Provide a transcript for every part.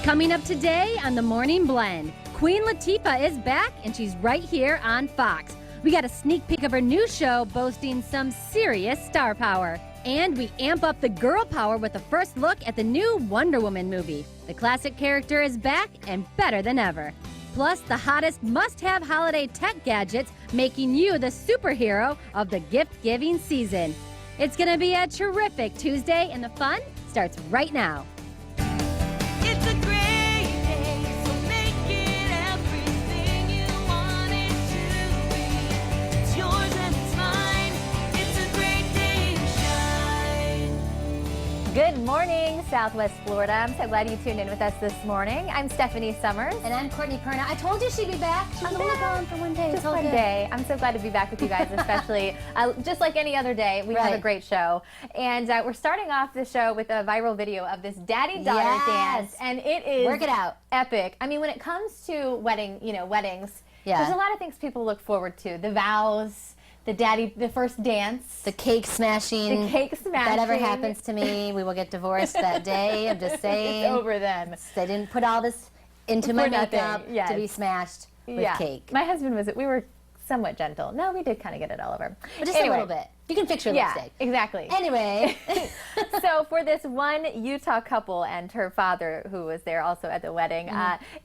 Coming up today on The Morning Blend, Queen Latifah is back and she's right here on Fox. We got a sneak peek of her new show boasting some serious star power. And we amp up the girl power with a first look at the new Wonder Woman movie. The classic character is back and better than ever. Plus, the hottest must-have holiday tech gadgets making you the superhero of the gift-giving season. It's going to be a terrific Tuesday and the fun starts right now. It's a great day, so make it everything you want it to be. It's yours and it's mine. It's a great day to shine. Good morning, Southwest Florida. I'm so glad you tuned in with us this morning. I'm Stephanie Summers. And I'm Courtney Perna. I told you she'd be back. She's only gone for one day. Just one day. I'm so glad to be back with you guys, especially just like any other day. We have a great show. And we're starting off the show with a viral video of this daddy-daughter dance. And it is Work it out. Epic. I mean, when it comes to weddings, there's a lot of things people look forward to. The vows, the first dance. The cake smashing. The cake smashing. If that ever happens to me, we will get divorced that day. I'm just saying. It's over then. They didn't put all this into my makeup to be smashed with cake. My husband we were somewhat gentle. No, we did kind of get it all over. But just a little bit. You can fix your lipstick. Exactly. Anyway. So for this one Utah couple and her father, who was there also at the wedding,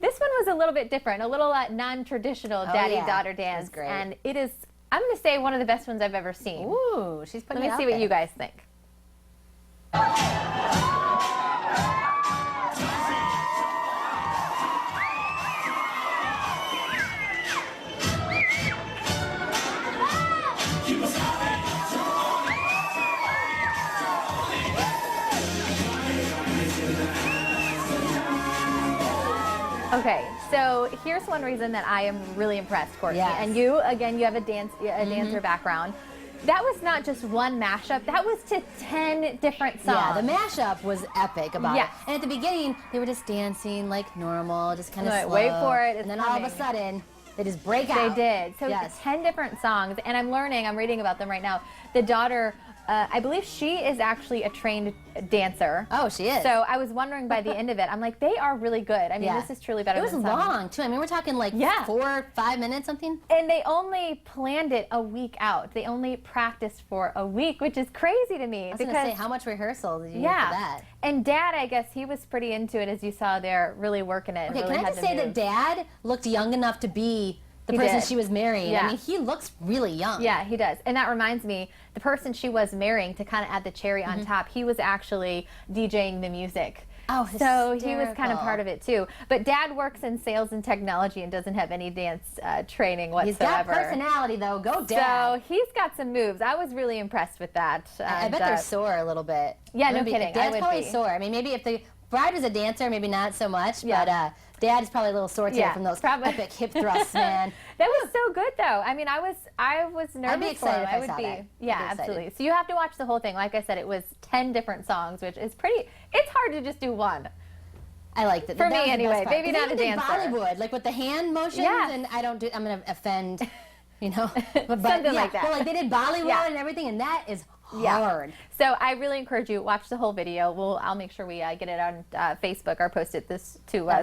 this one was a little bit different, a little non-traditional daddy-daughter dance. It was great. And it is, I'm going to say, one of the best ones I've ever seen. Ooh, she's putting it out Let me see what you guys think. Okay, so here's one reason that I am really impressed, Courtney. Yes. And you, again, you have a dancer background. That was not just one mashup. That was to 10 different songs. Yeah, the mashup was epic about it. And at the beginning, they were just dancing like normal, just kind of slow. Wait for it. And then all of a sudden, they just break out. They did. So 10 different songs. And I'm reading about them right now. The daughter, I believe she is actually a trained dancer. Oh, she is. So I was wondering by the end of it, I'm like, they are really good. I mean, this is truly better than some. It was long, too. I mean, we're talking like 4 or 5 minutes, something. And they only planned it a week out. They only practiced for a week, which is crazy to me. I was going to say, how much rehearsal did you need for that? And Dad, I guess he was pretty into it, as you saw there, really working it. Okay, really can I just say that Dad looked young enough to be the person she was marrying? I mean, he looks really young. Yeah, he does. And that reminds me, the person she was marrying, to kind of add the cherry on top, he was actually DJing the music. Oh, so he was kind of part of it too. But Dad works in sales and technology and doesn't have any dance training whatsoever. He's got personality, though. Go Dad. So he's got some moves. I was really impressed with that. I bet they're sore a little bit. Yeah, no kidding. Dad's probably sore. I mean, maybe if the bride was a dancer, maybe not so much, but Dad is probably a little sore today from those epic hip thrusts, man. That was so good, though. I mean, I was nervous. I'd be excited if I saw that. that. Yeah, absolutely. So you have to watch the whole thing. Like I said, it was 10 different songs, which is pretty. It's hard to just do one. I liked it. For me, anyway. Maybe not a dancer. Bollywood, like with the hand motions, and I don't do. I'm gonna offend, but something like that. Well, like they did Bollywood and everything, and that is hard. So I really encourage you, watch the whole video. I'll make sure we get it on Facebook or post it to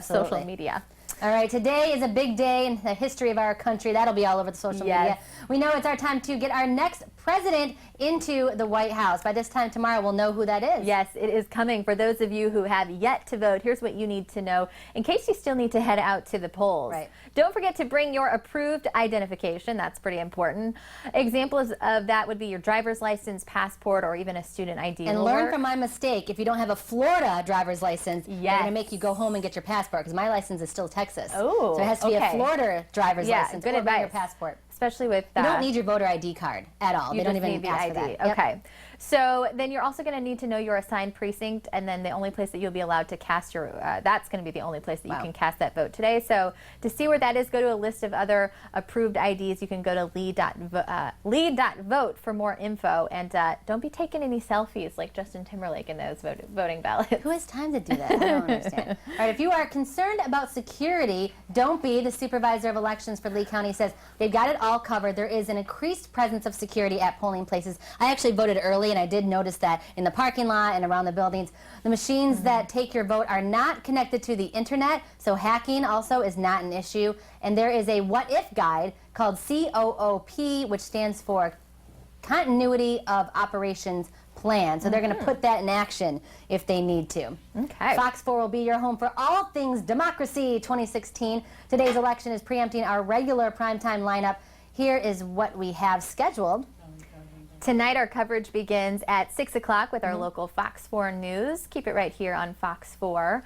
social media. All right, today is a big day in the history of our country. That'll be all over the social media. We know it's our time to get our next president into the White House. By this time tomorrow, we'll know who that is. Yes, it is coming. For those of you who have yet to vote, here's what you need to know in case you still need to head out to the polls. Right. Don't forget to bring your approved identification. That's pretty important. Examples of that would be your driver's license, passport, or even a student ID. And learn from my mistake. If you don't have a Florida driver's license, they're going to make you go home and get your passport, because my license is still Texas. Oh, so it has to be a Florida driver's license. Good or advice. Your passport. Especially with you don't need your voter ID card at all. They don't even ask for that. Okay. So then you're also going to need to know your assigned precinct, and then the only place that you'll be allowed to cast your, that's going to be the only place that you can cast that vote today. So to see where that is, go to a list of other approved IDs. You can go to lead.vote for more info, and don't be taking any selfies like Justin Timberlake in those voting ballots. Who has time to do that? I don't understand. All right, if you are concerned about security, don't be. The supervisor of elections for Lee County says they've got it all all covered. There is an increased presence of security at polling places. I actually voted early, and I did notice that in the parking lot and around the buildings. The machines that take your vote are not connected to the internet, so hacking also is not an issue. And there is a what-if guide called COOP, which stands for Continuity of Operations Plan. So they're going to put that in action if they need to. Okay. Fox 4 will be your home for all things democracy 2016. Today's election is preempting our regular primetime lineup. Here is what we have scheduled. Tonight our coverage begins at 6 o'clock with our local Fox 4 News. Keep it right here on Fox 4.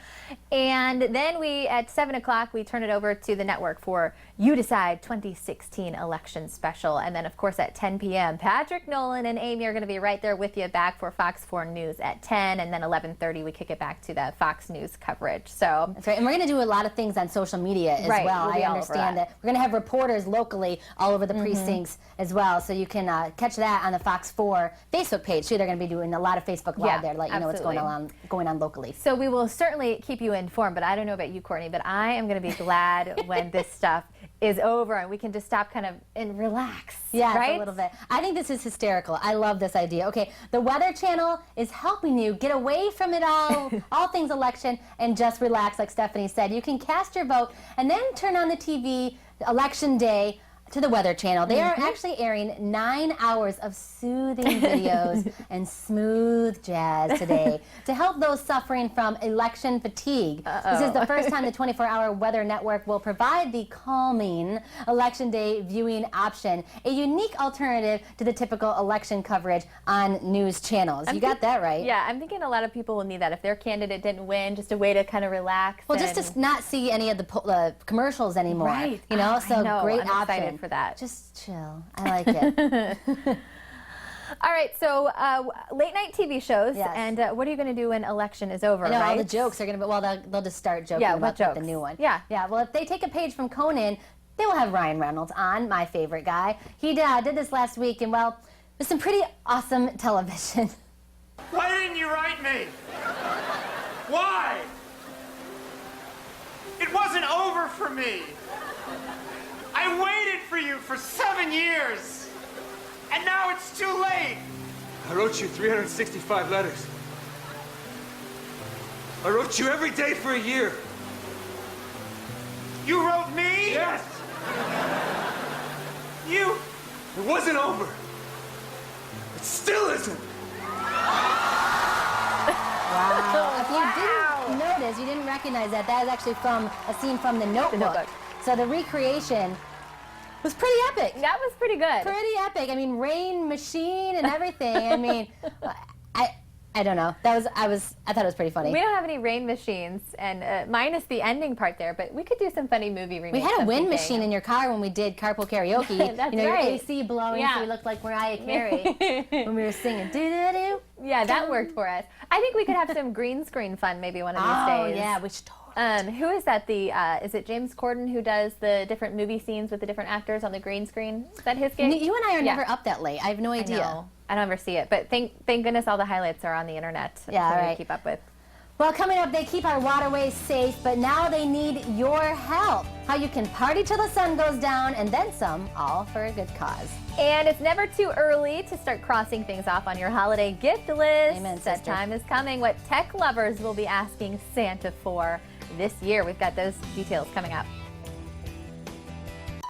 And then at 7 o'clock we turn it over to the network for You Decide 2016 election special. And then of course at 10 p.m. Patrick, Nolan, and Amy are going to be right there with you back for Fox 4 News at 10. And then 11:30 we kick it back to the Fox News coverage. So that's right. And we're going to do a lot of things on social media as well. We'll I understand that. We're going to have reporters locally all over the precincts as well. So you can catch that on the Fox 4 Facebook page. Too. They're going to be doing a lot of Facebook Live there to let you know what's going on locally. So we will certainly keep you informed, but I don't know about you, Courtney, but I am going to be glad when this stuff is over and we can just stop kind of and relax. Yeah, right? a little bit. I think this is hysterical. I love this idea. Okay, the Weather Channel is helping you get away from it all things election, and just relax, like Stephanie said. You can cast your vote and then turn on the TV election day to the Weather Channel. They are actually airing 9 hours of soothing videos and smooth jazz today to help those suffering from election fatigue. This is the first time the 24-hour Weather Network will provide the calming election day viewing option, a unique alternative to the typical election coverage on news channels. You got that right. Yeah, I'm thinking a lot of people will need that. If their candidate didn't win, just a way to kind of relax. Well, just to not see any of the commercials anymore. Right. You know, so great I'm option. excited for that. Just chill. I like it. All right, so late night TV shows, Yes. and what are you going to do when election is over? I know right? all the jokes are going to be, well, they'll just start joking about the new one. Yeah. Yeah, well, if they take a page from Conan, they will have Ryan Reynolds on, my favorite guy. He did this last week, and well, it was some pretty awesome television. Why didn't you write me? Why? It wasn't over for me. I waited for you for 7 years, and now it's too late. I wrote you 365 letters. I wrote you every day for a year. You wrote me? Yes! You... It wasn't over. It still isn't. Wow. If you didn't notice, you didn't recognize that, that is actually from a scene from The Notebook. So the recreation was pretty epic. That was pretty good. Pretty epic. I mean, rain machine and everything. I mean, I don't know. I thought it was pretty funny. We don't have any rain machines, and minus the ending part there, but we could do some funny movie remakes. We had a wind someday. machine in your car when we did carpool karaoke. That's your right. AC blowing, Yeah. so we looked like Mariah Carey when we were singing doo-doo-doo. Yeah, that worked for us. I think we could have some green screen fun maybe one of these Oh, days. yeah, which totally. Who is that? Is it James Corden who does the different movie scenes with the different actors on the green screen? Is that his gig? You and I are Yeah. never up that late. I have no idea. No, I don't ever see it, but thank goodness all the highlights are on the internet. Yeah, for me to right. keep up with. Well, coming up, they keep our waterways safe, but now they need your help. How you can party till the sun goes down and then some, all for a good cause. And it's never too early to start crossing things off on your holiday gift list. Amen, That sister. time is coming. What tech lovers will be asking Santa for this year. We've got those details coming up.